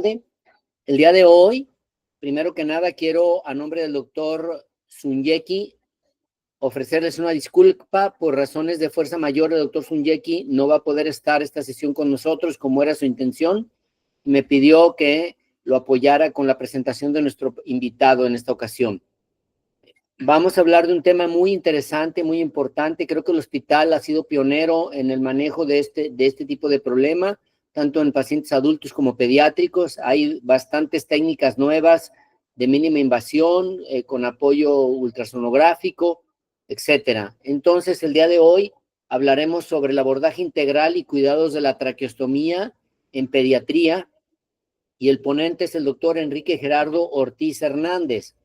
alcalde. El día de hoy, primero que nada, quiero, a nombre del doctor Sunyeki, ofrecerles una disculpa por razones de fuerza mayor. El doctor Sunyeki no va a poder estar esta sesión con nosotros como era su intención. Me pidió que lo apoyara con la presentación de nuestro invitado en esta ocasión. Vamos a hablar de un tema muy interesante, muy importante. Creo que el hospital ha sido pionero en el manejo de este tipo de problema, tanto en pacientes adultos como pediátricos. Hay bastantes técnicas nuevas de mínima invasión, con apoyo ultrasonográfico, etcétera. Entonces, el día de hoy hablaremos sobre el abordaje integral y cuidados de la traqueostomía en pediatría, y el ponente es el doctor Enrique Gerardo Ortiz Hernández.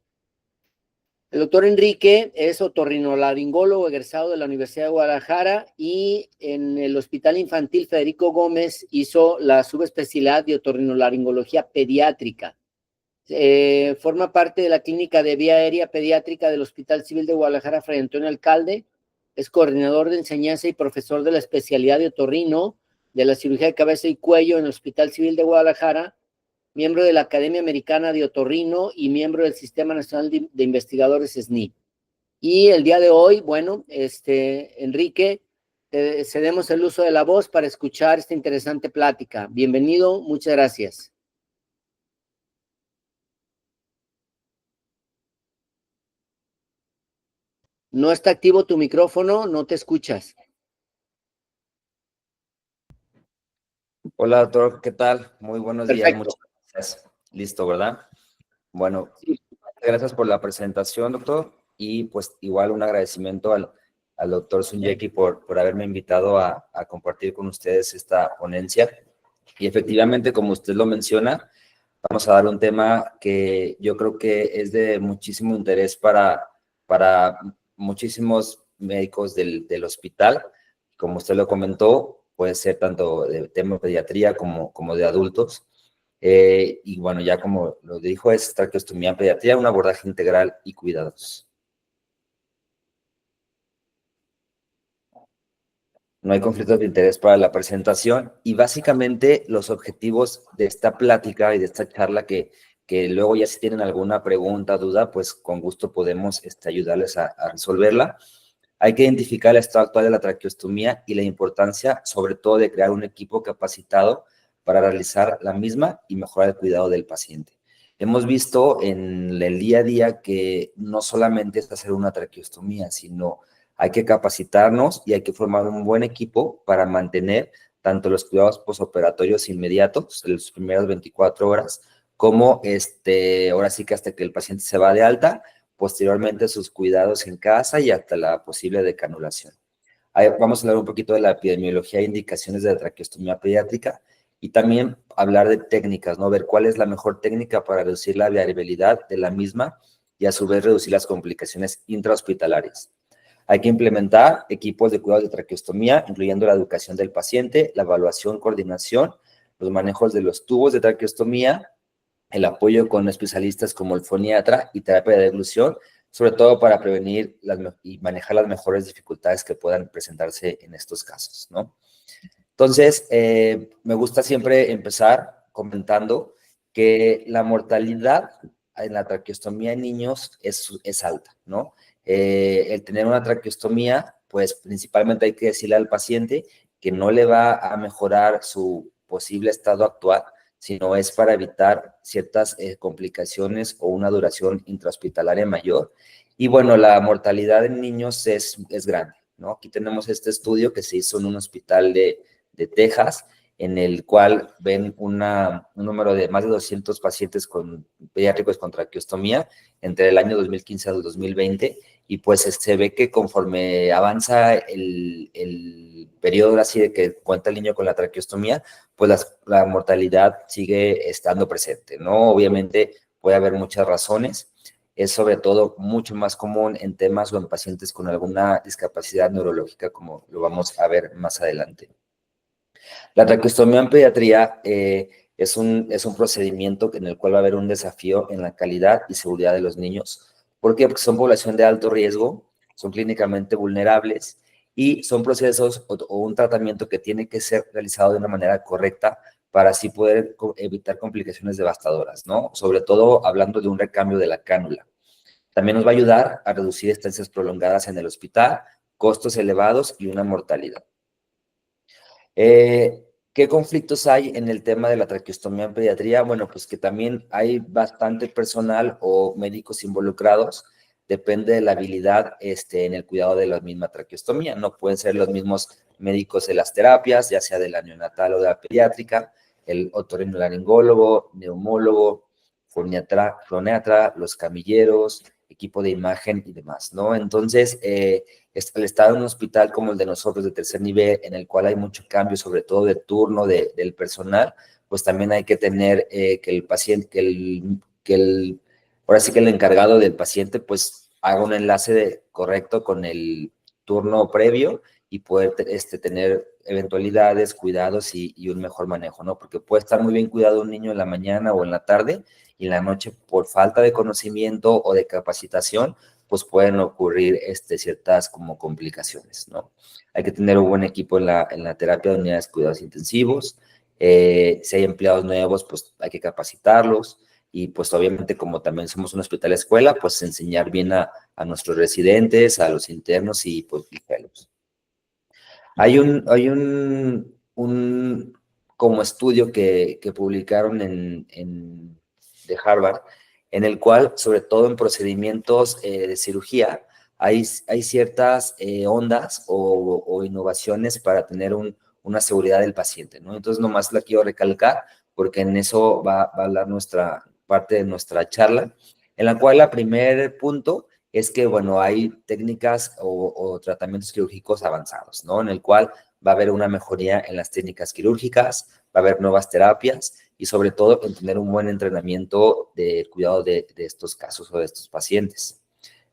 El doctor Enrique es otorrinolaringólogo egresado de la Universidad de Guadalajara y en el Hospital Infantil Federico Gómez hizo la subespecialidad de otorrinolaringología pediátrica. Forma parte de la clínica de vía aérea pediátrica del Hospital Civil de Guadalajara, Fray Antonio Alcalde. Es coordinador de enseñanza y profesor de la especialidad de otorrino de la cirugía de cabeza y cuello en el Hospital Civil de Guadalajara, miembro de la Academia Americana de Otorrino y miembro del Sistema Nacional de Investigadores SNI. Y el día de hoy, bueno, Enrique, cedemos el uso de la voz para escuchar esta interesante plática. Bienvenido, muchas gracias. No está activo tu micrófono, no te escuchas. Hola, doctor, ¿qué tal? Muy buenos días, Perfecto. muchas gracias. Listo, ¿verdad? Bueno, gracias por la presentación, doctor, y pues igual un agradecimiento al doctor Sunyeki por haberme invitado a compartir con ustedes esta ponencia. Y efectivamente, como usted lo menciona, vamos a dar un tema que yo creo que es de muchísimo interés para muchísimos médicos del hospital. Como usted lo comentó, puede ser tanto de tema de pediatría como de adultos. Y bueno, ya como lo dijo, es traqueostomía en pediatría, un abordaje integral y cuidados. No hay conflictos de interés para la presentación y básicamente los objetivos de esta plática y de esta charla que luego ya si tienen alguna pregunta, duda, pues con gusto podemos ayudarles a resolverla. Hay que identificar el estado actual de la traqueostomía y la importancia sobre todo de crear un equipo capacitado para realizar la misma y mejorar el cuidado del paciente. Hemos visto en el día a día que no solamente es hacer una traqueostomía, sino hay que capacitarnos y hay que formar un buen equipo para mantener tanto los cuidados posoperatorios inmediatos, en las primeras 24 horas, como ahora sí que hasta que el paciente se va de alta, posteriormente sus cuidados en casa y hasta la posible decanulación. Ahí vamos a hablar un poquito de la epidemiología e indicaciones de la traqueostomía pediátrica y también hablar de técnicas, ¿no? Ver cuál es la mejor técnica para reducir la variabilidad de la misma y a su vez reducir las complicaciones intrahospitalarias. Hay que implementar equipos de cuidado de traqueostomía, incluyendo la educación del paciente, la evaluación, coordinación, los manejos de los tubos de traqueostomía, el apoyo con especialistas como el foniatra y terapia de deglución, sobre todo para prevenir y manejar las mejores dificultades que puedan presentarse en estos casos, ¿no? Entonces, me gusta siempre empezar comentando que la mortalidad en la traqueostomía en niños es alta, ¿no? El tener una traqueostomía, pues principalmente hay que decirle al paciente que no le va a mejorar su posible estado actual, sino es para evitar ciertas complicaciones o una duración intrahospitalaria mayor. Y bueno, la mortalidad en niños es grande, ¿no? Aquí tenemos este estudio que se hizo en un hospital de Texas, en el cual ven un número de más de 200 pacientes pediátricos con traqueostomía entre el año 2015 al 2020, y pues se ve que conforme avanza el periodo así de que cuenta el niño con la traqueostomía, pues la mortalidad sigue estando presente, ¿no? Obviamente puede haber muchas razones, es sobre todo mucho más común en temas o en pacientes con alguna discapacidad neurológica, como lo vamos a ver más adelante. La traqueostomía en pediatría es un procedimiento en el cual va a haber un desafío en la calidad y seguridad de los niños. ¿Por qué? Porque son población de alto riesgo, son clínicamente vulnerables y son procesos o un tratamiento que tiene que ser realizado de una manera correcta para así poder evitar complicaciones devastadoras, ¿no? Sobre todo hablando de un recambio de la cánula. También nos va a ayudar a reducir estancias prolongadas en el hospital, costos elevados y una mortalidad. ¿Qué conflictos hay en el tema de la traqueostomía en pediatría? Bueno, pues que también hay bastante personal o médicos involucrados. Depende de la habilidad en el cuidado de la misma traqueostomía. No pueden ser los mismos médicos de las terapias, ya sea de la neonatal o de la pediátrica, el otorrinolaringólogo, neumólogo, foniatra, los camilleros, equipo de imagen y demás, ¿no? Entonces, al estar en un hospital como el de nosotros de tercer nivel, en el cual hay mucho cambio, sobre todo de turno del personal, pues también hay que tener que el paciente, ahora sí que el encargado del paciente, pues haga un enlace correcto con el turno previo y poder tener eventualidades, cuidados y un mejor manejo, ¿no? Porque puede estar muy bien cuidado un niño en la mañana o en la tarde y en la noche por falta de conocimiento o de capacitación, pues pueden ocurrir ciertas como complicaciones, ¿no? Hay que tener un buen equipo en la terapia de unidades de cuidados intensivos. Si hay empleados nuevos, pues hay que capacitarlos. Y pues obviamente como también somos un hospital escuela, pues enseñar bien a nuestros residentes, a los internos y pues fellows. Hay un como estudio que publicaron de Harvard, en el cual, sobre todo en procedimientos de cirugía, hay ciertas ondas o innovaciones para tener una seguridad del paciente, ¿no? Entonces, nomás la quiero recalcar, porque en eso va a hablar nuestra parte de nuestra charla, en la cual el primer punto es que, bueno, hay técnicas o tratamientos quirúrgicos avanzados, ¿no? En el cual va a haber una mejoría en las técnicas quirúrgicas, va a haber nuevas terapias y sobre todo en tener un buen entrenamiento de cuidado de estos casos o de estos pacientes.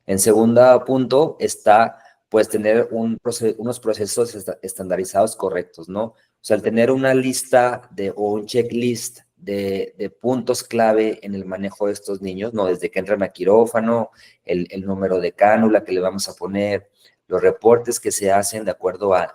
En segundo punto está, pues, tener unos procesos estandarizados correctos, ¿no? O sea, el tener una lista o un checklist de puntos clave en el manejo de estos niños, ¿no? Desde que entran a quirófano, el número de cánula que le vamos a poner, los reportes que se hacen de acuerdo a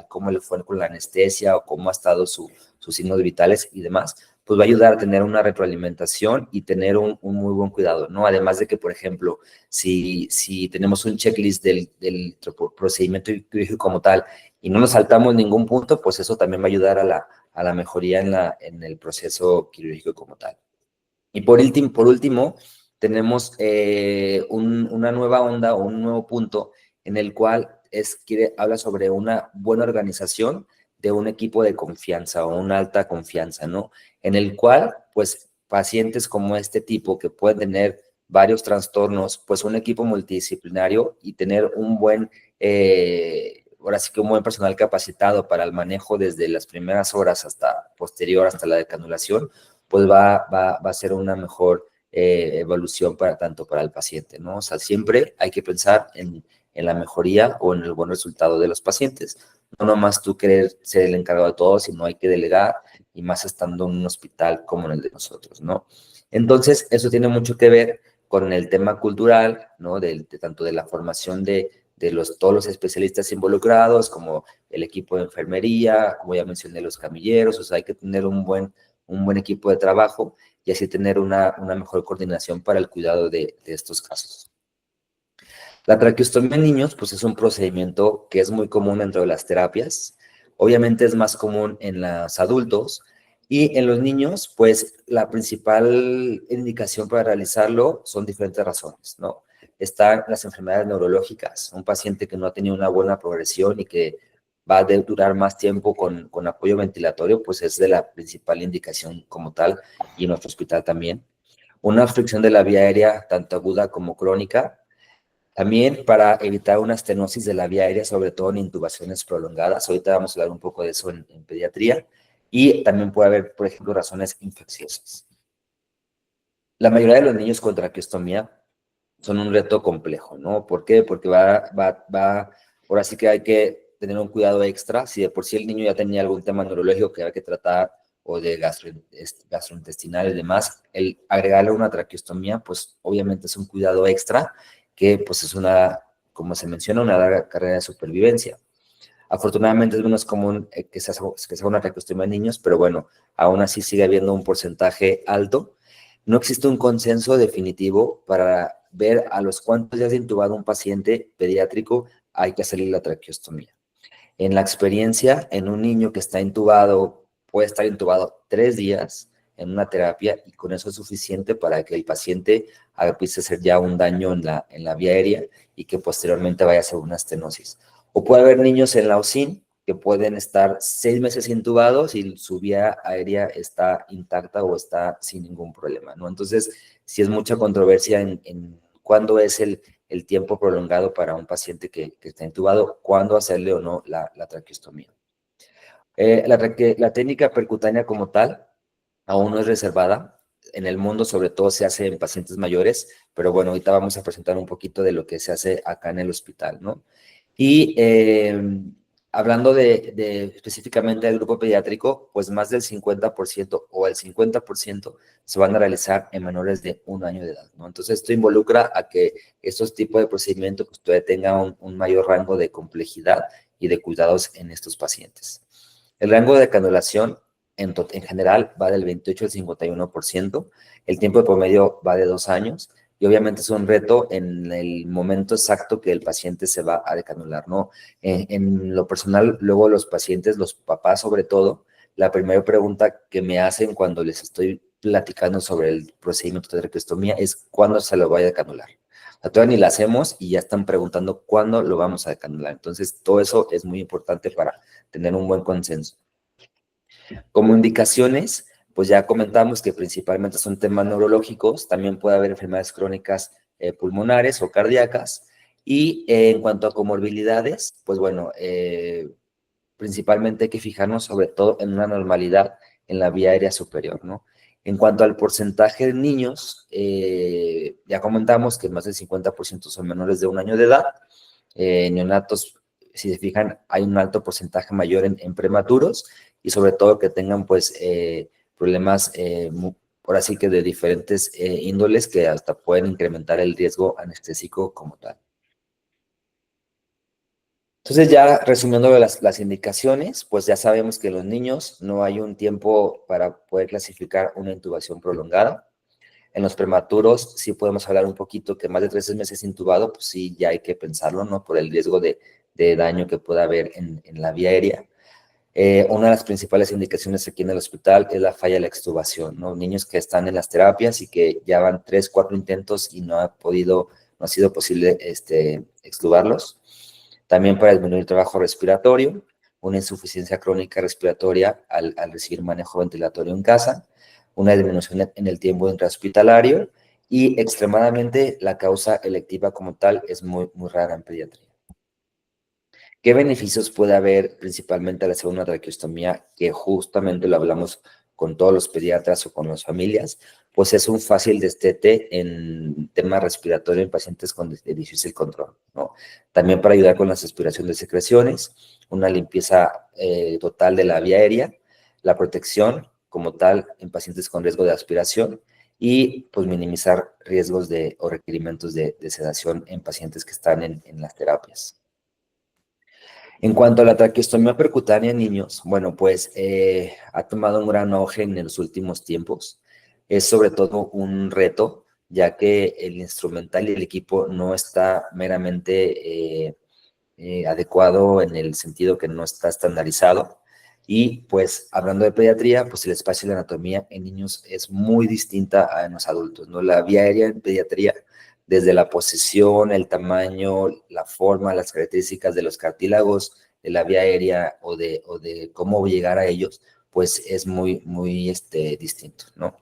cómo le fue con la anestesia o cómo ha estado sus signos vitales y demás, pues va a ayudar a tener una retroalimentación y tener un muy buen cuidado, ¿no? Además de que, por ejemplo, si tenemos un checklist del procedimiento quirúrgico como tal y no nos saltamos ningún punto, pues eso también va a ayudar a la mejoría en el proceso quirúrgico como tal. Y por último tenemos una nueva onda o un nuevo punto en el cual habla sobre una buena organización de un equipo de confianza o una alta confianza, ¿no? En el cual, pues, pacientes como este tipo que pueden tener varios trastornos, pues un equipo multidisciplinario y tener ahora sí que un buen personal capacitado para el manejo desde las primeras horas hasta posterior, hasta la decanulación, pues va a ser una mejor evolución tanto para el paciente, ¿no? O sea, siempre hay que pensar en la mejoría o en el buen resultado de los pacientes. No nomás tú querer ser el encargado de todo, sino hay que delegar, y más estando en un hospital como en el de nosotros, ¿no? Entonces, eso tiene mucho que ver con el tema cultural, ¿no? Tanto de la formación de todos los especialistas involucrados, como el equipo de enfermería, como ya mencioné, los camilleros. O sea, hay que tener un buen equipo de trabajo y así tener una mejor coordinación para el cuidado de estos casos. La traqueostomía en niños, pues es un procedimiento que es muy común dentro de las terapias. Obviamente es más común en los adultos y en los niños, pues la principal indicación para realizarlo son diferentes razones, ¿no? Están las enfermedades neurológicas, un paciente que no ha tenido una buena progresión y que va a durar más tiempo con apoyo ventilatorio, pues es de la principal indicación como tal, y en nuestro hospital también. Una obstrucción de la vía aérea, tanto aguda como crónica, también para evitar una estenosis de la vía aérea, sobre todo en intubaciones prolongadas. Ahorita vamos a hablar un poco de eso en pediatría. Y también puede haber, por ejemplo, razones infecciosas. La mayoría de los niños con traqueostomía son un reto complejo, ¿no? ¿Por qué? Porque ahora sí que hay que tener un cuidado extra. Si de por sí el niño ya tenía algún tema neurológico que hay que tratar, o de gastrointestinal y demás, el agregarle una traqueostomía, pues obviamente es un cuidado extra que pues es como se menciona, una larga carrera de supervivencia. Afortunadamente es menos común que se haga una traqueostomía en niños, pero bueno, aún así sigue habiendo un porcentaje alto. No existe un consenso definitivo para ver a los cuántos días de intubado un paciente pediátrico hay que hacerle la traqueostomía. En la experiencia, en un niño que está intubado, puede estar intubado 3 días en una terapia y con eso es suficiente para que el paciente empiece a hacer ya un daño en la vía aérea y que posteriormente vaya a hacer una estenosis. O puede haber niños en la UCIN que pueden estar 6 meses intubados y su vía aérea está intacta o está sin ningún problema, ¿no? Entonces, sí es mucha controversia en cuándo es el tiempo prolongado para un paciente que está intubado, cuándo hacerle o no la traqueostomía. La técnica percutánea como tal aún no es reservada. En el mundo, sobre todo, se hace en pacientes mayores, pero bueno, ahorita vamos a presentar un poquito de lo que se hace acá en el hospital, ¿no? Y hablando específicamente del grupo pediátrico, pues más del 50% o el 50% se van a realizar en menores de 1 año de edad, ¿no? Entonces, esto involucra a que estos tipos de procedimientos pues, todavía tengan un mayor rango de complejidad y de cuidados en estos pacientes. El rango de canulación en general va del 28 al 51%, el tiempo de promedio va de 2 años, y obviamente es un reto en el momento exacto que el paciente se va a decanular, ¿no? En lo personal, luego los pacientes, los papás sobre todo, la primera pregunta que me hacen cuando les estoy platicando sobre el procedimiento de traqueostomía es ¿cuándo se lo vaya a decanular? O sea, todavía ni la hacemos y ya están preguntando cuándo lo vamos a decanular. Entonces, todo eso es muy importante para tener un buen consenso. Como indicaciones, pues ya comentamos que principalmente son temas neurológicos, también puede haber enfermedades crónicas pulmonares o cardíacas, y en cuanto a comorbilidades, pues bueno, principalmente hay que fijarnos sobre todo en una normalidad en la vía aérea superior, ¿no? En cuanto al porcentaje de niños, ya comentamos que más del 50% son menores de 1 año de edad, neonatos, si se fijan, hay un alto porcentaje mayor en prematuros y sobre todo que tengan pues problemas, por así que de diferentes índoles que hasta pueden incrementar el riesgo anestésico como tal. Entonces ya resumiendo las indicaciones, pues ya sabemos que en los niños no hay un tiempo para poder clasificar una intubación prolongada. En los prematuros sí podemos hablar un poquito que más de 13 meses intubado, pues sí, ya hay que pensarlo, ¿no? Por el riesgo de daño que pueda haber en la vía aérea. Una de las principales indicaciones aquí en el hospital es la falla de la extubación, ¿no? Niños que están en las terapias y que ya van 3, 4 intentos y no ha sido posible extubarlos. También para disminuir el trabajo respiratorio, una insuficiencia crónica respiratoria al recibir manejo ventilatorio en casa, una disminución en el tiempo intrahospitalario y extremadamente la causa electiva como tal es muy, muy rara en pediatría. ¿Qué beneficios puede haber principalmente al hacer una traqueostomía? Que justamente lo hablamos con todos los pediatras o con las familias, pues es un fácil destete en tema respiratorio en pacientes con difícil control, ¿no? También para ayudar con la aspiración de secreciones, una limpieza total de la vía aérea, la protección como tal en pacientes con riesgo de aspiración y pues minimizar riesgos o requerimientos de sedación en pacientes que están en las terapias. En cuanto a la traqueostomía percutánea en niños, bueno, pues ha tomado un gran auge en los últimos tiempos. Es sobre todo un reto, ya que el instrumental y el equipo no está meramente adecuado en el sentido que no está estandarizado. Y pues hablando de pediatría, pues el espacio y la anatomía en niños es muy distinta a en los adultos, ¿no? La vía aérea en pediatría, desde la posición, el tamaño, la forma, las características de los cartílagos de la vía aérea o de cómo llegar a ellos, pues es muy, muy distinto, ¿no?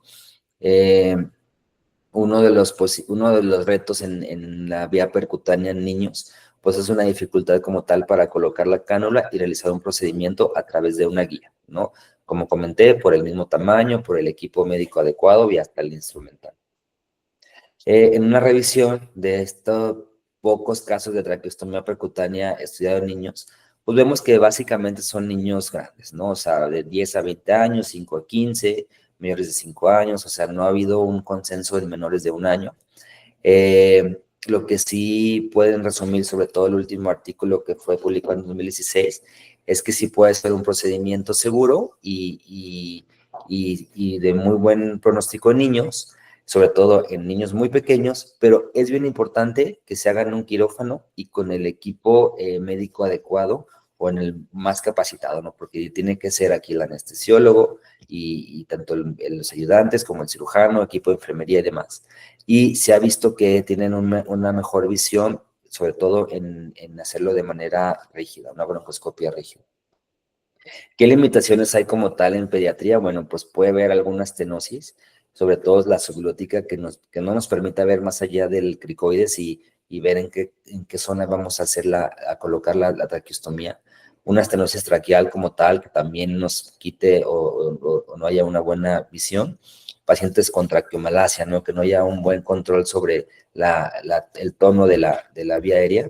Uno de los retos en la vía percutánea en niños, pues es una dificultad como tal para colocar la cánula y realizar un procedimiento a través de una guía, ¿no? Como comenté, por el mismo tamaño, por el equipo médico adecuado y hasta el instrumental. En una revisión de estos pocos casos de traqueostomía percutánea estudiado en niños, pues vemos que básicamente son niños grandes, ¿no? O sea, de 10 a 20 años, 5 a 15, mayores de 5 años, o sea, no ha habido un consenso en menores de 1 año. lo que sí pueden resumir, sobre todo el último artículo que fue publicado en 2016, es que sí puede ser un procedimiento seguro y de muy buen pronóstico en niños, sobre todo en niños muy pequeños, pero es bien importante que se haga en un quirófano y con el equipo médico adecuado o en el más capacitado, ¿no? Porque tiene que ser aquí el anestesiólogo y tanto los ayudantes como el cirujano, equipo de enfermería y demás. Y se ha visto que tienen una mejor visión, sobre todo en hacerlo de manera rígida, una broncoscopia rígida. ¿Qué limitaciones hay como tal en pediatría? Bueno, pues puede haber alguna estenosis, sobre todo la subglótica, que no nos permita ver más allá del cricoides y ver en qué zona vamos a a colocar la traqueostomía. Una estenosis traqueal como tal, que también nos quite o no haya una buena visión. Pacientes con traqueomalacia, ¿no? Que no haya un buen control sobre el tono de la vía aérea.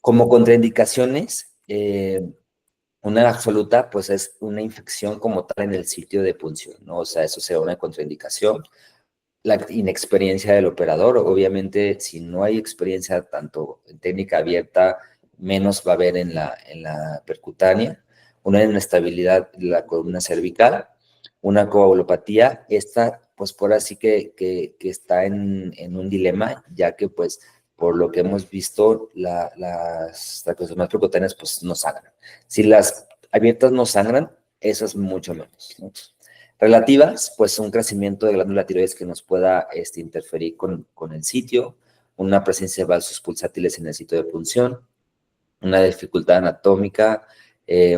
Como contraindicaciones, una absoluta, pues es una infección como tal en el sitio de punción, ¿no? O sea, eso será una contraindicación. La inexperiencia del operador, obviamente, si no hay experiencia tanto en técnica abierta, menos va a haber en la percutánea. Una inestabilidad de la columna cervical, una coagulopatía, esta, pues por así que está en un dilema, ya que, pues, por lo que hemos visto, las traqueostomas percutáneas, pues, no sangran. Si las abiertas no sangran, esas mucho menos, ¿no? Relativas, pues un crecimiento de glándula tiroides que nos pueda interferir con el sitio, una presencia de vasos pulsátiles en el sitio de punción, una dificultad anatómica,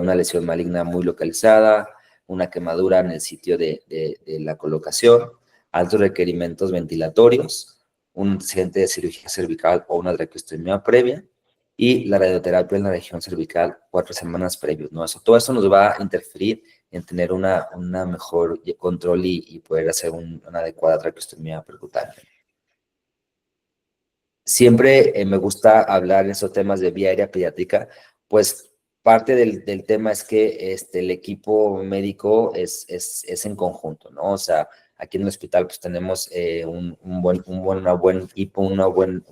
una lesión maligna muy localizada, una quemadura en el sitio de la colocación, altos requerimientos ventilatorios, un antecedente de cirugía cervical o una traqueostomía previa, y la radioterapia en la región cervical 4 semanas previos, ¿no? Todo eso nos va a interferir en tener una mejor control y poder hacer una adecuada traqueostomía percutánea. Siempre me gusta hablar en esos temas de vía aérea pediátrica, pues parte del tema es que el equipo médico es en conjunto, ¿no? O sea, aquí en el hospital pues tenemos un buen equipo,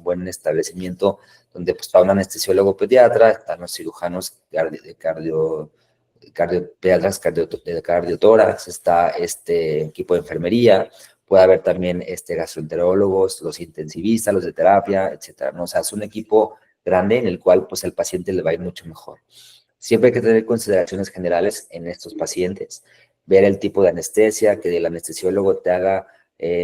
buen establecimiento donde pues está un anestesiólogo pediatra, están los cirujanos cardiopediatras, cardiotórax, está este equipo de enfermería, puede haber también gastroenterólogos, los intensivistas, los de terapia, etcétera, ¿no? O sea, es un equipo grande en el cual pues el paciente le va a ir mucho mejor. Siempre hay que tener consideraciones generales en estos pacientes, ver el tipo de anestesia, que el anestesiólogo te haga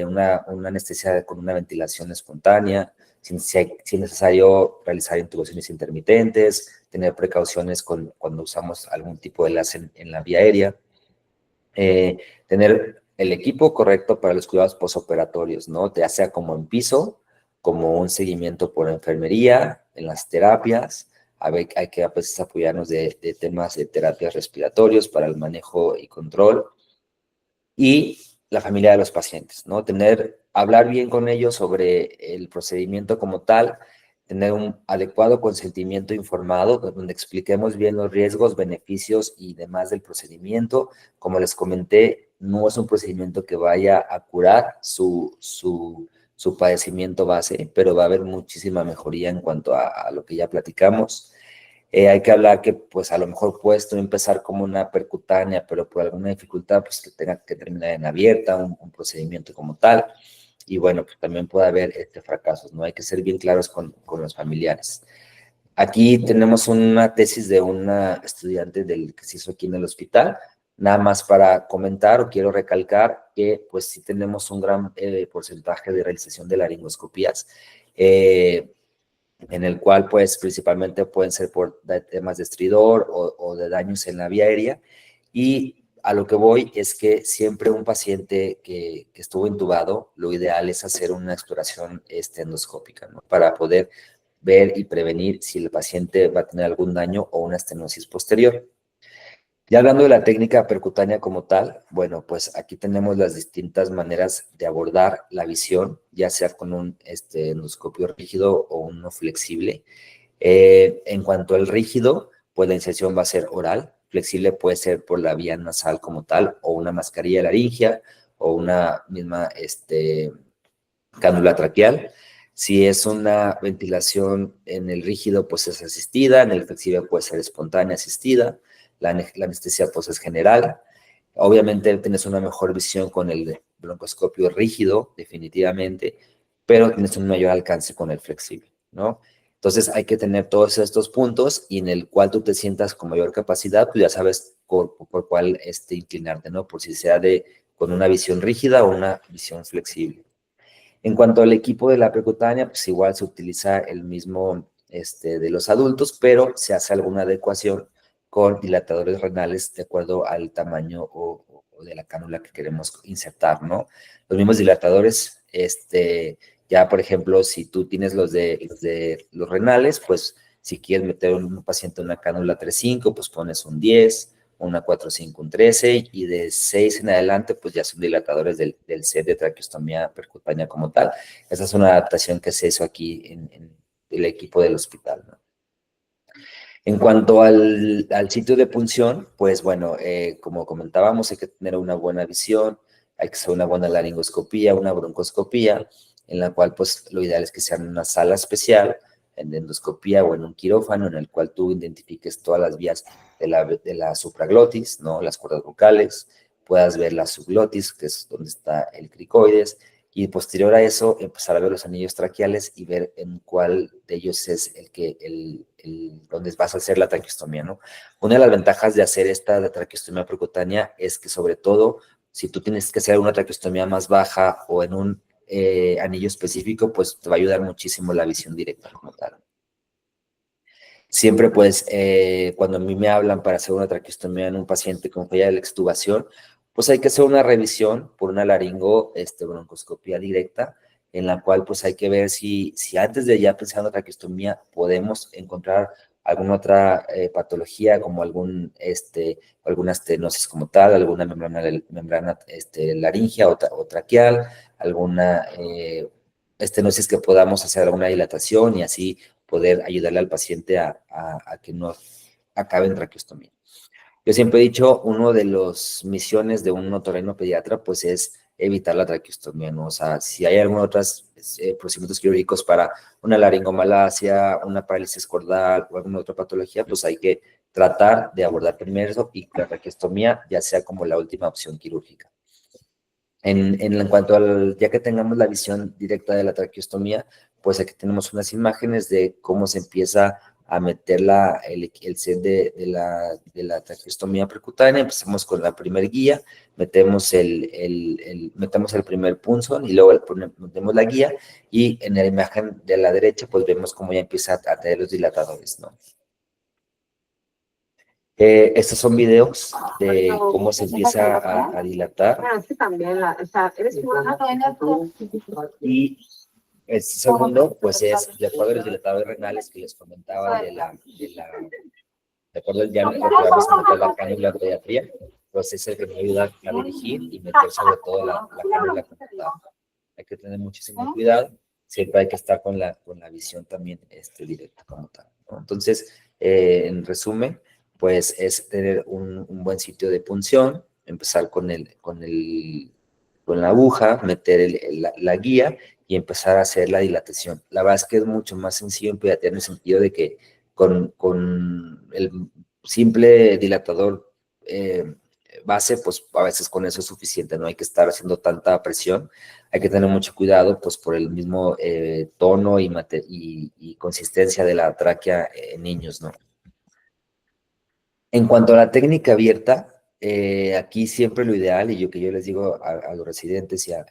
una anestesia con una ventilación espontánea, si es necesario realizar intubaciones intermitentes, tener precauciones cuando usamos algún tipo de enlace en la vía aérea, tener el equipo correcto para los cuidados posoperatorios, ¿no? Ya sea como en piso, como un seguimiento por enfermería, en las terapias. Hay que a veces apoyarnos de temas de terapias respiratorios para el manejo y control. Y la familia de los pacientes, ¿no? Hablar bien con ellos sobre el procedimiento como tal, tener un adecuado consentimiento informado, donde expliquemos bien los riesgos, beneficios y demás del procedimiento. Como les comenté, no es un procedimiento que vaya a curar su padecimiento base, pero va a haber muchísima mejoría en cuanto a lo que ya platicamos. Hay que hablar que, pues, a lo mejor puedes tú empezar como una percutánea, pero por alguna dificultad, pues, que tenga que terminar en abierta, un procedimiento como tal. Y bueno, pues también puede haber fracasos, ¿no? Hay que ser bien claros con los familiares. Aquí tenemos una tesis de una estudiante que se hizo aquí en el hospital. Nada más para comentar o quiero recalcar que, pues, sí tenemos un gran porcentaje de realización de laringoscopías. En el cual, pues, principalmente pueden ser por temas de estridor o de daños en la vía aérea. Y a lo que voy es que siempre un paciente que estuvo intubado, lo ideal es hacer una exploración endoscópica, ¿no? Para poder ver y prevenir si el paciente va a tener algún daño o una estenosis posterior. Ya hablando de la técnica percutánea como tal, bueno, pues aquí tenemos las distintas maneras de abordar la visión, ya sea con un endoscopio rígido o uno flexible. En cuanto al rígido, pues la inserción va a ser oral, flexible puede ser por la vía nasal como tal, o una mascarilla laringea, o una misma cánula traqueal. Si es una ventilación en el rígido, pues es asistida, en el flexible puede ser espontánea asistida, la anestesia pues es general. Obviamente tienes una mejor visión con el broncoscopio rígido, definitivamente, pero tienes un mayor alcance con el flexible, ¿no? Entonces hay que tener todos estos puntos y en el cual tú te sientas con mayor capacidad, pues ya sabes por cuál inclinarte, ¿no? Por si sea con una visión rígida o una visión flexible. En cuanto al equipo de la percutánea, pues igual se utiliza el mismo de los adultos, pero se hace alguna adecuación con dilatadores renales de acuerdo al tamaño o de la cánula que queremos insertar, ¿no? Los mismos dilatadores, ya por ejemplo, si tú tienes los de los renales, pues si quieres meter un paciente en una cánula 3.5, pues pones un 10, una 4.5, un 13, y de 6 en adelante, pues ya son dilatadores del set de traqueostomía percutánea como tal. Esa es una adaptación que se hizo aquí en el equipo del hospital, ¿no? En cuanto al sitio de punción, pues bueno, como comentábamos, hay que tener una buena visión, hay que hacer una buena laringoscopía, una broncoscopía, en la cual pues lo ideal es que sea en una sala especial, en endoscopía o en un quirófano, en el cual tú identifiques todas las vías de la supraglotis, ¿no? Las cuerdas vocales, puedas ver la subglotis, que es donde está el cricoides, y posterior a eso empezar a ver los anillos traqueales y ver en cuál de ellos es donde vas a hacer la traqueostomía, ¿no? Una de las ventajas de hacer esta traqueostomía percutánea es que sobre todo si tú tienes que hacer una traqueostomía más baja o en un anillo específico, pues te va a ayudar muchísimo la visión directa como tal. Siempre, pues, cuando a mí me hablan para hacer una traqueostomía en un paciente con falla de la extubación, pues hay que hacer una revisión por una broncoscopía directa, en la cual, pues, hay que ver si antes de ya pensar en la traqueostomía podemos encontrar alguna otra patología, como alguna estenosis como tal, alguna membrana laringea o traqueal, alguna estenosis que podamos hacer alguna dilatación y así poder ayudarle al paciente a que no acabe en traqueostomía. Yo siempre he dicho, uno de las misiones de un otorrinopediatra, pues es evitar la traqueostomía, ¿no? O sea, si hay algunos otros procedimientos quirúrgicos para una laringomalacia, una parálisis cordal o alguna otra patología, pues hay que tratar de abordar primero eso y que la traqueostomía ya sea como la última opción quirúrgica. En cuanto al, ya que tengamos la visión directa de la traqueostomía, pues aquí tenemos unas imágenes de cómo se empieza a meter el set de la traqueostomía percutánea. Empezamos con la primer guía, metemos metemos el primer punzón y luego metemos la guía, y en la imagen de la derecha pues vemos cómo ya empieza a tener los dilatadores, ¿no? Estos son videos de cómo se empieza a dilatar. Y el segundo, pues es de acuerdo a los dilatadores renales que les comentaba de acuerdo al diámetro que vamos a meter la cánula pediatría, pues es el que me ayuda a dirigir y meter sobre todo la cánula conectada. Hay que tener muchísimo cuidado, siempre hay que estar con la visión también directa como tal, ¿no? Entonces, en resumen, pues es tener un buen sitio de punción, empezar con la aguja, meter la guía y empezar a hacer la dilatación. La verdad es que es mucho más sencillo en pediatría en el sentido de que con el simple dilatador base, pues a veces con eso es suficiente, no hay que estar haciendo tanta presión, hay que tener mucho cuidado, pues por el mismo tono y consistencia de la tráquea en niños, ¿no? En cuanto a la técnica abierta, aquí siempre lo ideal, y que yo les digo a los residentes y a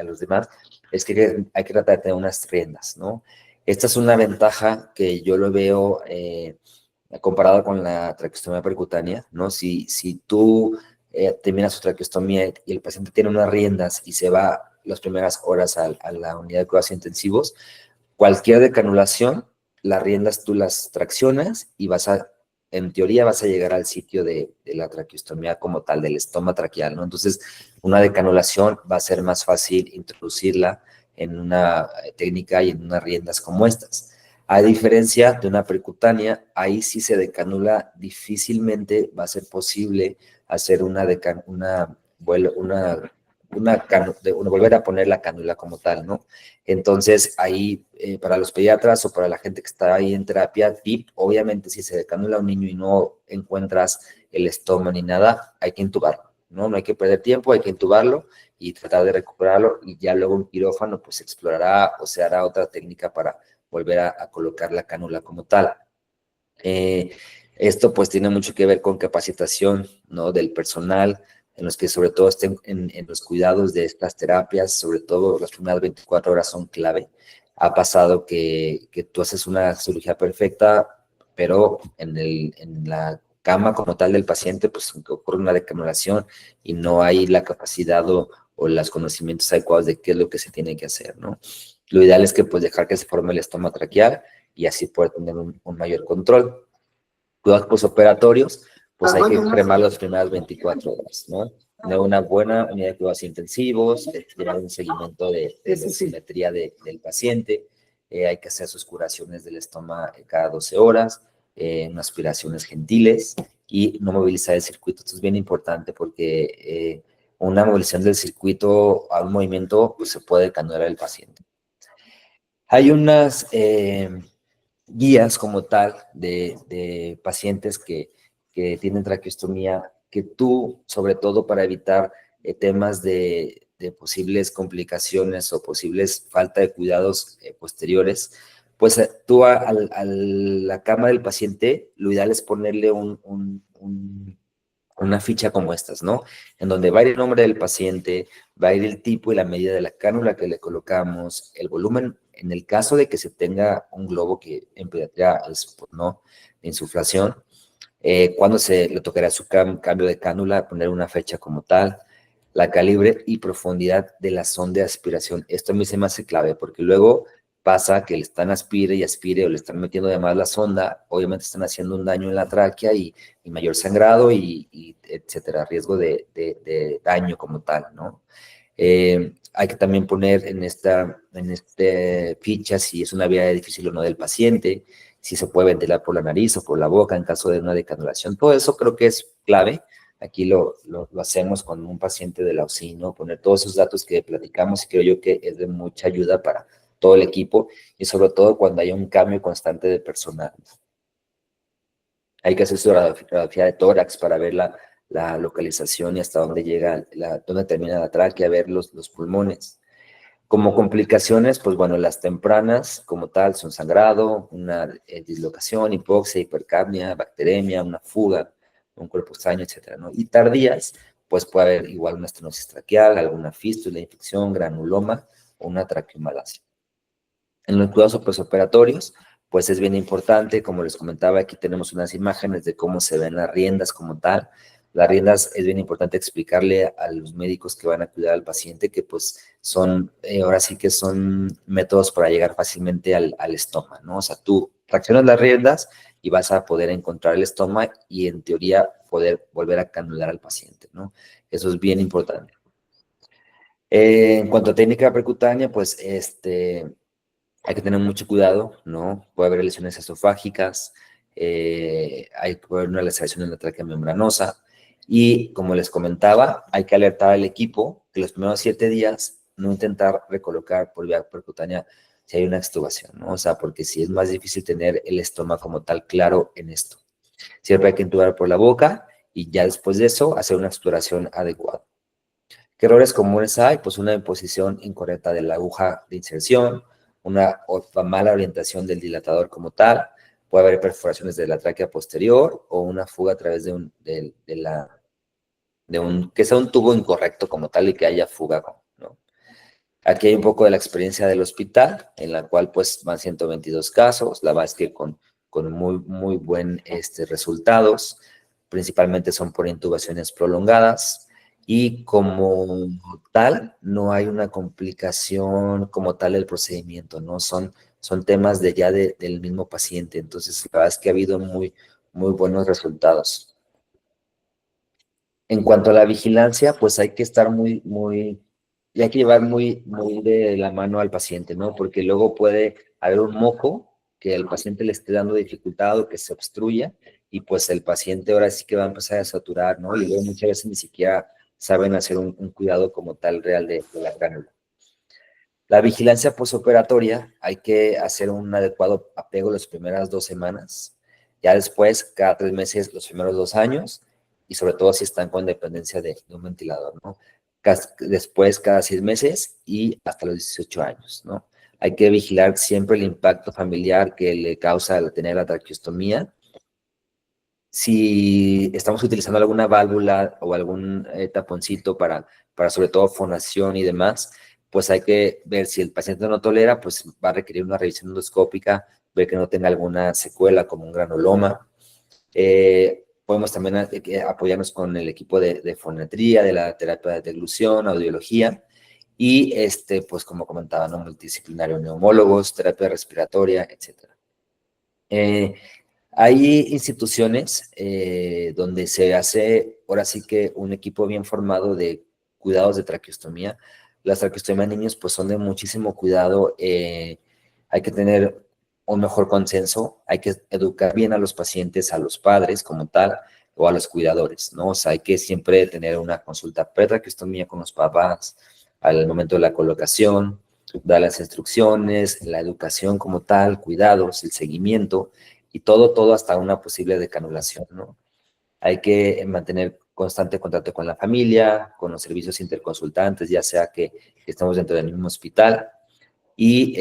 los demás, es que hay que tratar de tener unas riendas, ¿no? Esta es una ventaja que yo lo veo comparado con la traqueostomía percutánea, ¿no? Si tú terminas su traqueostomía y el paciente tiene unas riendas y se va las primeras horas a la unidad de cuidados intensivos, cualquier decanulación, las riendas tú las traccionas y en teoría vas a llegar al sitio de la traqueostomía como tal, del estoma traqueal, ¿no? Entonces, una decanulación va a ser más fácil introducirla en una técnica y en unas riendas como estas. A diferencia de una percutánea, ahí sí se decanula, difícilmente va a ser posible hacer una volver a poner la cánula como tal, ¿no? Entonces, ahí, para los pediatras o para la gente que está ahí en terapia, tip, obviamente, si se canula a un niño y no encuentras el estómago ni nada, hay que intubarlo, ¿no? No hay que perder tiempo, hay que intubarlo y tratar de recuperarlo, y ya luego un quirófano, pues, explorará o se hará otra técnica para volver a colocar la cánula como tal. Esto pues tiene mucho que ver con capacitación, ¿no? Del personal, en los que sobre todo estén en los cuidados de estas terapias, sobre todo las primeras 24 horas son clave. Ha pasado que tú haces una cirugía perfecta, pero en la cama como tal del paciente, pues ocurre una decanulación y no hay la capacidad o los conocimientos adecuados de qué es lo que se tiene que hacer, ¿no? Lo ideal es que pues dejar que se forme el estoma traqueal y así poder tener un mayor control. Cuidados posoperatorios, pues hay que cremar las primeras 24 horas, ¿no? Tener una buena unidad de cuidados intensivos, llevar un seguimiento de la simetría del paciente, hay que hacer sus curaciones del estómago cada 12 horas, unas aspiraciones gentiles y no movilizar el circuito. Esto es bien importante porque una movilización del circuito a un movimiento pues, se puede canular el paciente. Hay unas guías como tal de pacientes que tienen traqueostomía, que tú, sobre todo para evitar temas de posibles complicaciones o posibles falta de cuidados posteriores, pues tú a la cama del paciente, lo ideal es ponerle una ficha como estas, ¿no? En donde va a ir el nombre del paciente, va a ir el tipo y la medida de la cánula que le colocamos, el volumen, en el caso de que se tenga un globo que en pediatría es, pues, no, de insuflación, cuándo se le tocará su cambio de cánula, poner una fecha como tal, la calibre y profundidad de la sonda de aspiración. Esto a mí se me hace clave porque luego pasa que le están aspire y aspire o le están metiendo de más la sonda, obviamente están haciendo un daño en la tráquea y mayor sangrado y etcétera, riesgo de daño como tal, ¿no? Hay que también poner en esta ficha si es una vía difícil o no del paciente, si se puede ventilar por la nariz o por la boca en caso de una decanulación. Todo eso creo que es clave. Aquí lo hacemos con un paciente de la UCI, ¿no? Poner todos esos datos que platicamos y creo yo que es de mucha ayuda para todo el equipo y sobre todo cuando hay un cambio constante de personal. Hay que hacer su radiografía de tórax para ver la localización y hasta dónde llega, dónde termina la tráquea, ver los pulmones. Como complicaciones, pues bueno, las tempranas como tal son sangrado, una dislocación, hipoxia, hipercapnia, bacteremia, una fuga, un cuerpo extraño, etcétera, ¿no? Y tardías, pues puede haber igual una estenosis traqueal, alguna fístula, infección, granuloma o una traqueomalacia. En los cuidados postoperatorios, pues es bien importante, como les comentaba, aquí tenemos unas imágenes de cómo se ven las riendas como tal. Las riendas es bien importante explicarle a los médicos que van a cuidar al paciente que pues son, ahora sí que son métodos para llegar fácilmente al estómago, ¿no? O sea, tú fraccionas las riendas y vas a poder encontrar el estómago y en teoría poder volver a canular al paciente, ¿no? Eso es bien importante. En cuanto a técnica percutánea, pues hay que tener mucho cuidado, ¿no? Puede haber lesiones esofágicas, puede haber una laceración en la tráquea membranosa y, como les comentaba, hay que alertar al equipo que los primeros 7 días no intentar recolocar por vía percutánea si hay una extubación, ¿no? O sea, porque sí es más difícil tener el estómago como tal claro en esto. Siempre hay que intubar por la boca y ya después de eso hacer una exploración adecuada. ¿Qué errores comunes hay? Pues una imposición incorrecta de la aguja de inserción, una mala orientación del dilatador como tal, puede haber perforaciones de la tráquea posterior o una fuga a través que sea un tubo incorrecto como tal y que haya fuga, ¿no? Aquí hay un poco de la experiencia del hospital, en la cual pues van 122 casos, la verdad es que con muy, muy buen resultados, principalmente son por intubaciones prolongadas, y como tal, no hay una complicación como tal del procedimiento, ¿no? Son temas del mismo paciente, entonces la verdad es que ha habido muy, muy buenos resultados. En cuanto a la vigilancia, pues hay que estar y hay que llevar muy, muy de la mano al paciente, ¿no? Porque luego puede haber un moco que el paciente le esté dando dificultad o que se obstruya y pues el paciente ahora sí que va a empezar a saturar, ¿no? Y luego muchas veces ni siquiera saben hacer un cuidado como tal real de la cánula. La vigilancia posoperatoria, hay que hacer un adecuado apego las primeras 2 semanas, ya después cada 3 meses los primeros 2 años, y sobre todo si están con dependencia de un ventilador, ¿no? Después cada 6 meses y hasta los 18 años, ¿no? Hay que vigilar siempre el impacto familiar que le causa al tener la traqueostomía. Si estamos utilizando alguna válvula o algún taponcito para sobre todo fonación y demás, pues hay que ver si el paciente no tolera, pues va a requerir una revisión endoscópica, ver que no tenga alguna secuela como un granuloma. Podemos también apoyarnos con el equipo de fonatría, de la terapia de deglución, audiología, y pues como comentaba, ¿no? Multidisciplinario, neumólogos, terapia respiratoria, etc. Hay instituciones donde se hace, ahora sí que un equipo bien formado de cuidados de traqueostomía. Las traqueostomías en niños pues son de muchísimo cuidado, hay que tener un mejor consenso, hay que educar bien a los pacientes, a los padres como tal, o a los cuidadores, ¿no? O sea, hay que siempre tener una consulta pre-traqueostomía con los papás al momento de la colocación, dar las instrucciones, la educación como tal, cuidados, el seguimiento, y todo hasta una posible decanulación, ¿no? Hay que mantener constante contacto con la familia, con los servicios interconsultantes, ya sea que estamos dentro del mismo hospital, y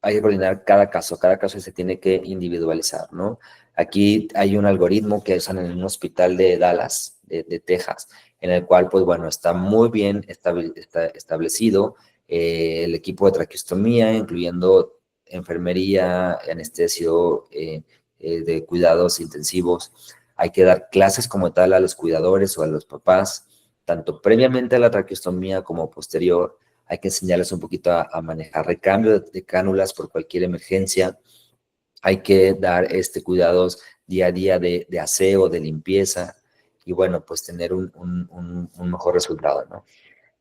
hay que coordinar cada caso se tiene que individualizar, ¿no? Aquí hay un algoritmo que usan en un hospital de Dallas, de Texas, en el cual, pues bueno, está muy bien establecido el equipo de traqueostomía, incluyendo enfermería, anestesio, de cuidados intensivos. Hay que dar clases como tal a los cuidadores o a los papás, tanto previamente a la traqueostomía como posterior. Hay que enseñarles un poquito a manejar recambio de cánulas por cualquier emergencia. Hay que dar cuidados día a día de aseo, de limpieza, y bueno, pues tener un mejor resultado, ¿no?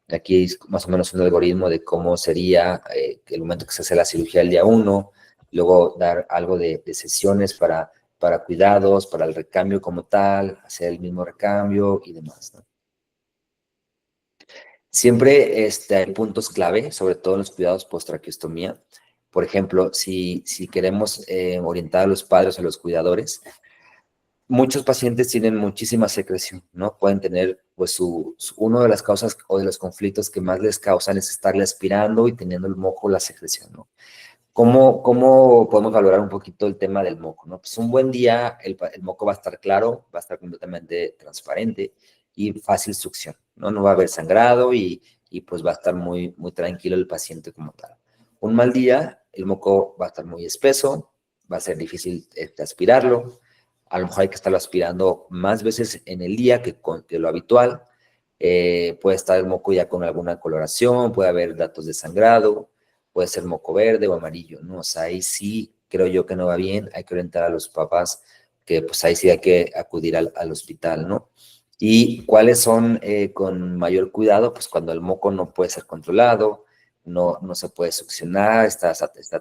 Aquí es más o menos un algoritmo de cómo sería el momento que se hace la cirugía el día 1, luego dar algo de sesiones para cuidados, para el recambio como tal, hacer el mismo recambio y demás, ¿no? Siempre hay puntos clave, sobre todo en los cuidados post-traqueostomía. Por ejemplo, si queremos orientar a los padres o a los cuidadores, muchos pacientes tienen muchísima secreción, ¿no? Pueden tener, pues, una de las causas o de los conflictos que más les causan es estarle aspirando y teniendo el moco, la secreción, ¿no? ¿Cómo podemos valorar un poquito el tema del moco, ¿no? Pues un buen día el moco va a estar claro, va a estar completamente transparente y fácil succión, ¿no? No va a haber sangrado y pues va a estar muy, muy tranquilo el paciente como tal. Un mal día, el moco va a estar muy espeso, va a ser difícil aspirarlo, a lo mejor hay que estarlo aspirando más veces en el día que lo habitual, puede estar el moco ya con alguna coloración, puede haber datos de sangrado, puede ser moco verde o amarillo, ¿no? O sea, ahí sí creo yo que no va bien, hay que orientar a los papás que pues ahí sí hay que acudir al hospital, ¿no? ¿Y cuáles son con mayor cuidado? Pues cuando el moco no puede ser controlado, no se puede succionar, está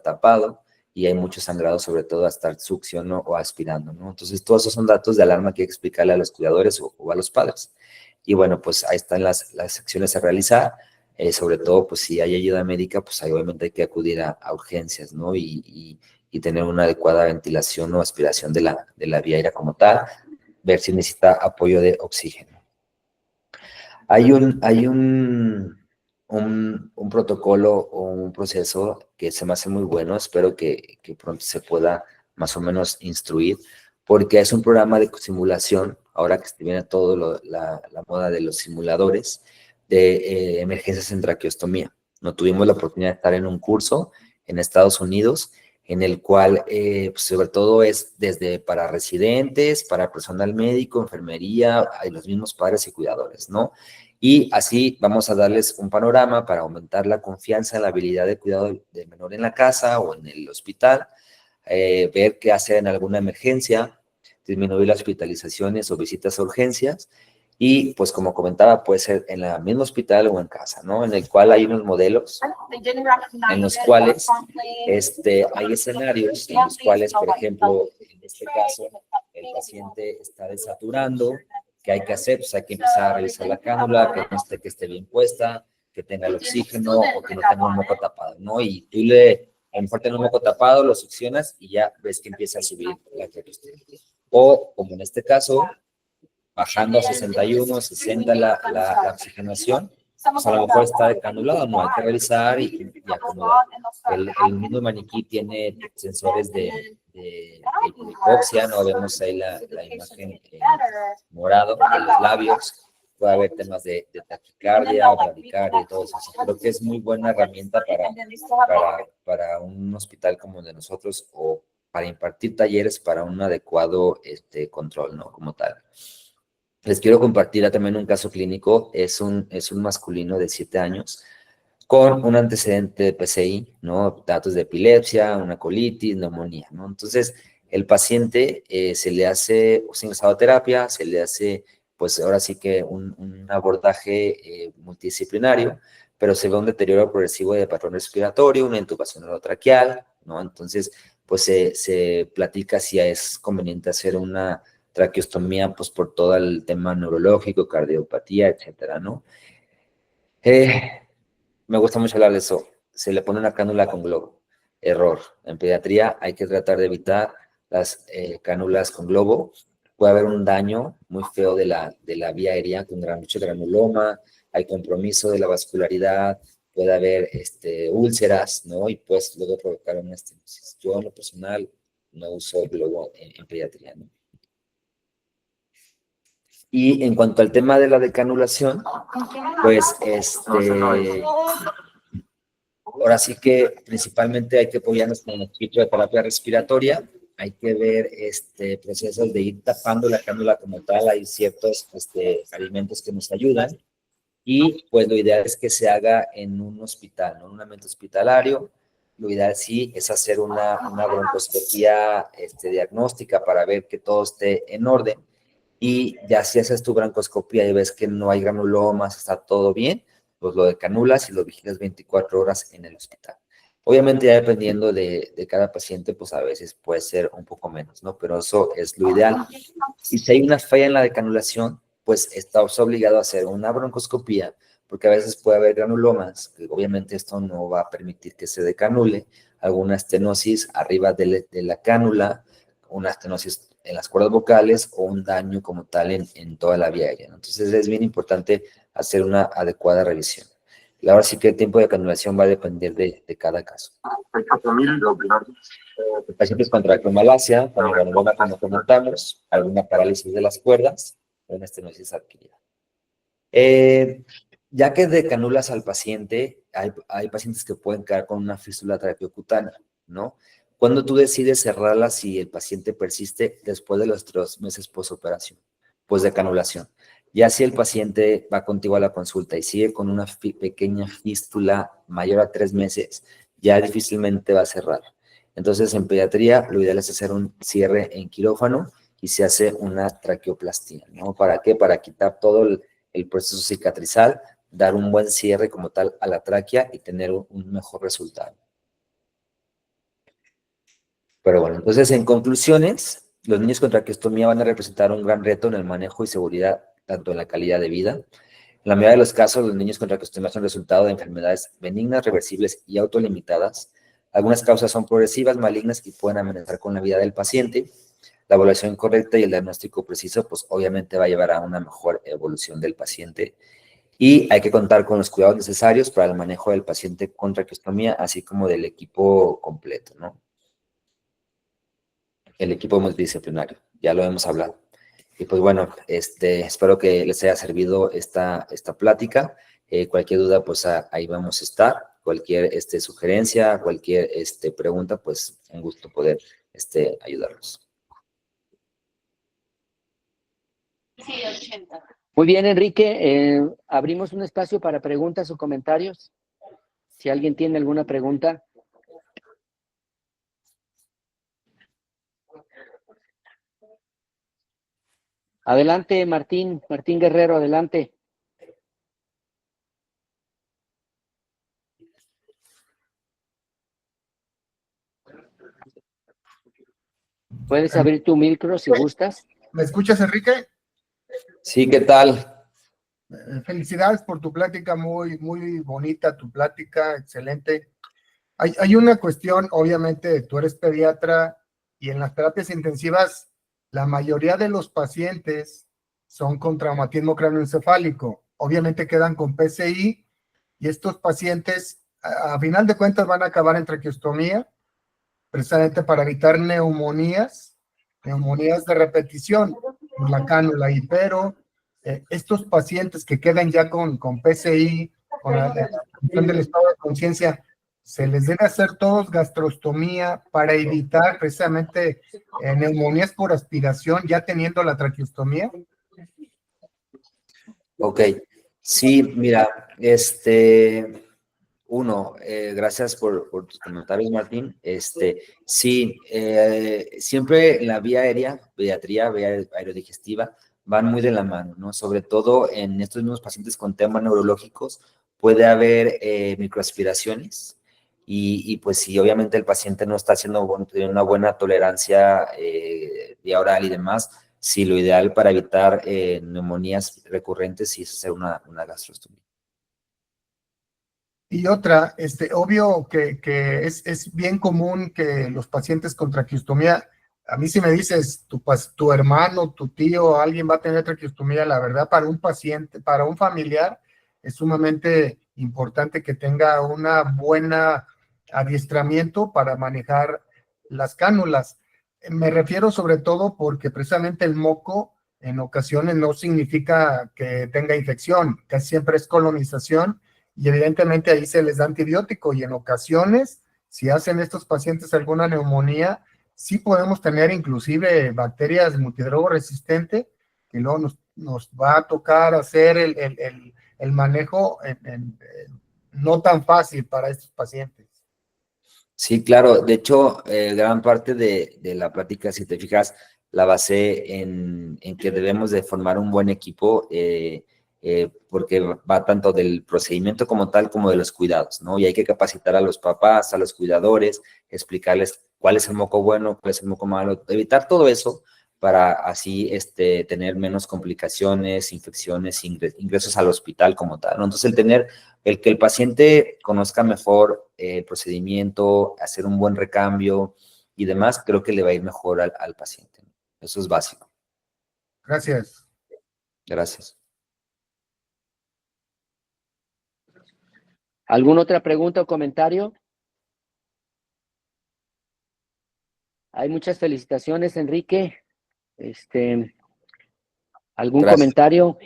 tapado y hay mucho sangrado, sobre todo a estar succionando o aspirando, ¿no? Entonces, todos esos son datos de alarma que hay que explicarle a los cuidadores o a los padres. Y bueno, pues ahí están las secciones a realizar. Sobre todo, pues si hay ayuda médica, pues ahí obviamente hay que acudir a urgencias, ¿no? Y tener una adecuada ventilación o aspiración de la vía aérea como tal, ver si necesita apoyo de oxígeno. Hay un protocolo o un proceso que se me hace muy bueno, espero que pronto se pueda más o menos instruir, porque es un programa de simulación, ahora que viene todo la moda de los simuladores, de emergencias en traqueostomía. No tuvimos la oportunidad de estar en un curso en Estados Unidos, en el cual pues sobre todo es desde para residentes, para personal médico, enfermería, y los mismos padres y cuidadores, ¿no? Y así vamos a darles un panorama para aumentar la confianza en la habilidad de cuidado del menor en la casa o en el hospital, ver qué hacer en alguna emergencia, disminuir las hospitalizaciones o visitas a urgencias, y pues como comentaba, puede ser en el mismo hospital o en casa, ¿no? En el cual hay unos modelos en los cuales hay escenarios en los cuales, por ejemplo, en este caso, el paciente está desaturando, ¿qué hay que hacer? Pues hay que empezar a revisar la cánula, que esté bien puesta, que tenga el oxígeno o que no tenga un moco tapado, ¿no? Y tú a lo mejor tenga un moco tapado, lo succionas y ya ves que empieza a subir la traqueostomía. O, como en este caso, bajando a 61, 60 la oxigenación, pues a lo mejor está decanulado, no hay que revisar y acomodar. El mismo maniquí tiene sensores de hipoxia, no vemos ahí la imagen morado de los labios, puede haber temas de taquicardia, bradicardia y todo eso. Creo que es muy buena herramienta para un hospital como el de nosotros o para impartir talleres para un adecuado control, ¿no? Como tal. Les quiero compartir también un caso clínico, es un masculino de 7 años con un antecedente de PCI, ¿no? Datos de epilepsia, una colitis, neumonía, ¿no? Entonces, el paciente se le hace ingresado a terapia, se le hace, pues ahora sí que un abordaje multidisciplinario, pero se ve un deterioro progresivo de patrón respiratorio, una intubación orotraqueal, ¿no? Entonces, pues se platica si es conveniente hacer una traqueostomía, pues por todo el tema neurológico, cardiopatía, etcétera, ¿no? Me gusta mucho hablar de eso. Se le pone una cánula con globo. Error. En pediatría hay que tratar de evitar las cánulas con globo. Puede haber un daño muy feo de la vía aérea con mucho granuloma, hay compromiso de la vascularidad, puede haber úlceras, ¿no? Y pues luego provocar una estenosis. Yo en lo personal no uso globo en pediatría, ¿no? Y en cuanto al tema de la decanulación, pues ahora sí que principalmente hay que apoyarnos con el equipo de terapia respiratoria, hay que ver procesos de ir tapando la cánula como tal, hay ciertos alimentos que nos ayudan, y pues lo ideal es que se haga en un hospital, ¿no? En un ambiente hospitalario. Lo ideal sí es hacer una broncoscopía diagnóstica para ver que todo esté en orden, y ya si haces tu broncoscopía y ves que no hay granulomas, está todo bien, pues lo decanulas y lo vigilas 24 horas en el hospital. Obviamente ya dependiendo de cada paciente, pues a veces puede ser un poco menos, ¿no? Pero eso es lo ideal. Y si hay una falla en la decanulación, pues estás obligado a hacer una broncoscopía, porque a veces puede haber granulomas, que obviamente esto no va a permitir que se decanule, alguna estenosis arriba de la cánula, una estenosis en las cuerdas vocales o un daño como tal en toda la vía aérea, ¿no? Entonces es bien importante hacer una adecuada revisión. Ahora sí que el tiempo de canulación va a depender de cada caso. Pacientes con traqueomalacia, con granuloma como comentamos, alguna parálisis de las cuerdas, o una estenosis adquirida. Ya que decanulas al paciente, hay pacientes que pueden quedar con una fístula traqueocutánea, ¿no? Cuando tú decides cerrarla si el paciente persiste después de los 3 meses posoperación, decanulación. Ya si el paciente va contigo a la consulta y sigue con una pequeña fístula mayor a 3 meses, ya difícilmente va a cerrar. Entonces, en pediatría, lo ideal es hacer un cierre en quirófano y se hace una traqueoplastía, ¿no? ¿Para qué? Para quitar todo el proceso cicatrizal, dar un buen cierre como tal a la tráquea y tener un mejor resultado. Pero bueno, entonces en conclusiones, los niños con traqueostomía van a representar un gran reto en el manejo y seguridad, tanto en la calidad de vida. En la mayoría de los casos, los niños con traqueostomía son resultado de enfermedades benignas, reversibles y autolimitadas. Algunas causas son progresivas, malignas y pueden amenazar con la vida del paciente. La evaluación correcta y el diagnóstico preciso, pues obviamente va a llevar a una mejor evolución del paciente. Y hay que contar con los cuidados necesarios para el manejo del paciente con traqueostomía, así como del equipo completo, ¿no? El equipo multidisciplinario, ya lo hemos hablado. Y pues bueno, espero que les haya servido esta plática. Cualquier duda, pues ahí vamos a estar. Cualquier sugerencia, cualquier pregunta, pues un gusto poder ayudarlos. Sí, 80. Muy bien, Enrique. Abrimos un espacio para preguntas o comentarios. Si alguien tiene alguna pregunta. Adelante, Martín Guerrero, adelante. Puedes abrir tu micro si gustas. ¿Me escuchas, Enrique? Sí, ¿qué tal? Felicidades por tu plática, muy, muy bonita tu plática, excelente. Hay una cuestión, obviamente, tú eres pediatra y en las terapias intensivas la mayoría de los pacientes son con traumatismo cráneoencefálico. Obviamente quedan con PCI y estos pacientes, a final de cuentas, van a acabar en traqueostomía, precisamente para evitar neumonías de repetición por la cánula. Pero estos pacientes que quedan ya con PCI, con la cuestión del estado de conciencia, se les debe hacer todos gastrostomía para evitar precisamente neumonías por aspiración, ya teniendo la traqueostomía. Ok, sí, mira, gracias por tus comentarios, Martín. Sí, siempre en la vía aérea, pediatría, vía aerodigestiva, van muy de la mano, ¿no? Sobre todo en estos mismos pacientes con temas neurológicos, puede haber microaspiraciones y pues si obviamente el paciente no está haciendo tiene una buena tolerancia vía oral y demás, sí, lo ideal para evitar neumonías recurrentes sí es hacer una gastrostomía. Y otra, obvio que es bien común que los pacientes con traqueostomía, a mí si me dices, tu hermano, tu tío, alguien va a tener traqueostomía, la verdad, para un paciente, para un familiar, es sumamente importante que tenga una buena adiestramiento para manejar las cánulas. Me refiero sobre todo porque precisamente el moco en ocasiones no significa que tenga infección, casi siempre es colonización y evidentemente ahí se les da antibiótico y en ocasiones, si hacen estos pacientes alguna neumonía, sí podemos tener inclusive bacterias multidrogo resistente que luego nos va a tocar hacer el manejo no tan fácil para estos pacientes. Sí, claro. De hecho, gran parte de la plática, si te fijas, la basé en que debemos de formar un buen equipo porque va tanto del procedimiento como tal como de los cuidados, ¿no? Y hay que capacitar a los papás, a los cuidadores, explicarles cuál es el moco bueno, cuál es el moco malo, evitar todo eso para así tener menos complicaciones, infecciones, ingresos al hospital como tal, ¿no? Entonces, el que el paciente conozca mejor el procedimiento, hacer un buen recambio y demás, creo que le va a ir mejor al paciente, ¿no? Eso es básico. Gracias. Gracias. ¿Alguna otra pregunta o comentario? Hay muchas felicitaciones, Enrique. ¿Algún Gracias. comentario?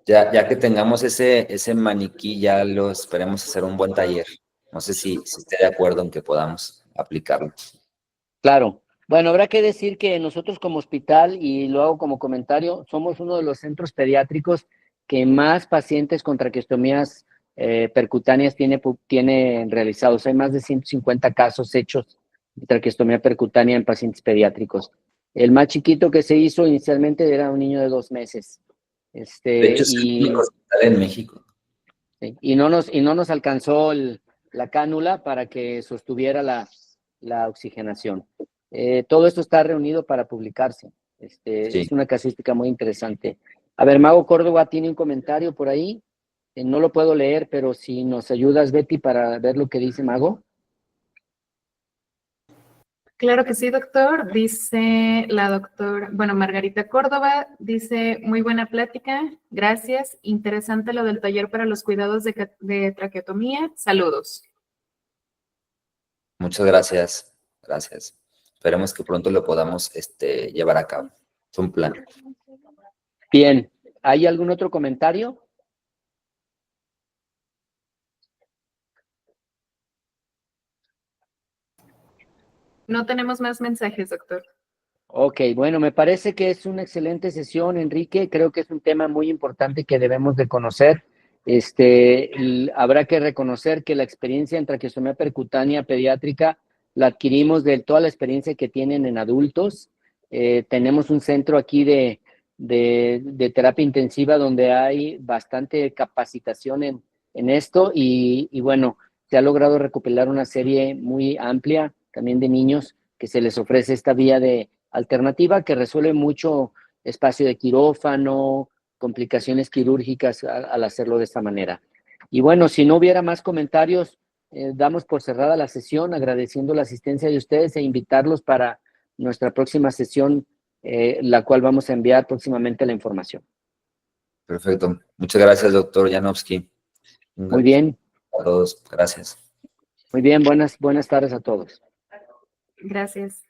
Ya que tengamos ese maniquí, ya lo esperemos hacer un buen taller. No sé si esté de acuerdo en que podamos aplicarlo. Claro. Bueno, habrá que decir que nosotros como hospital, y lo hago como comentario, somos uno de los centros pediátricos que más pacientes con traqueostomías percutáneas tiene realizados. Hay más de 150 casos hechos de traqueostomía percutánea en pacientes pediátricos. El más chiquito que se hizo inicialmente era un niño de 2 meses. De hecho, es el único hospital en México. Sí, y no nos alcanzó la cánula para que sostuviera la oxigenación. Todo esto está reunido para publicarse. Sí. Es una casuística muy interesante. A ver, Mago Córdoba tiene un comentario por ahí. No lo puedo leer, pero si nos ayudas, Betty, para ver lo que dice Mago. Claro que sí, doctor. Dice la doctora, Margarita Córdoba, dice, muy buena plática, gracias. Interesante lo del taller para los cuidados de traqueotomía. Saludos. Muchas gracias. Gracias. Esperemos que pronto lo podamos llevar a cabo. Es un plan. Bien. ¿Hay algún otro comentario? No tenemos más mensajes, doctor. Ok, bueno, me parece que es una excelente sesión, Enrique. Creo que es un tema muy importante que debemos de conocer. Habrá que reconocer que la experiencia en traqueostomía percutánea pediátrica la adquirimos de toda la experiencia que tienen en adultos. Tenemos un centro aquí de terapia intensiva donde hay bastante capacitación en esto y bueno, se ha logrado recopilar una serie muy amplia también de niños que se les ofrece esta vía de alternativa que resuelve mucho espacio de quirófano, complicaciones quirúrgicas al hacerlo de esta manera. Y bueno, si no hubiera más comentarios, damos por cerrada la sesión, agradeciendo la asistencia de ustedes e invitarlos para nuestra próxima sesión, la cual vamos a enviar próximamente la información. Perfecto. Muchas gracias, doctor Janowski. Muy bien, A todos, gracias. muy bien, buenas tardes a todos. Gracias.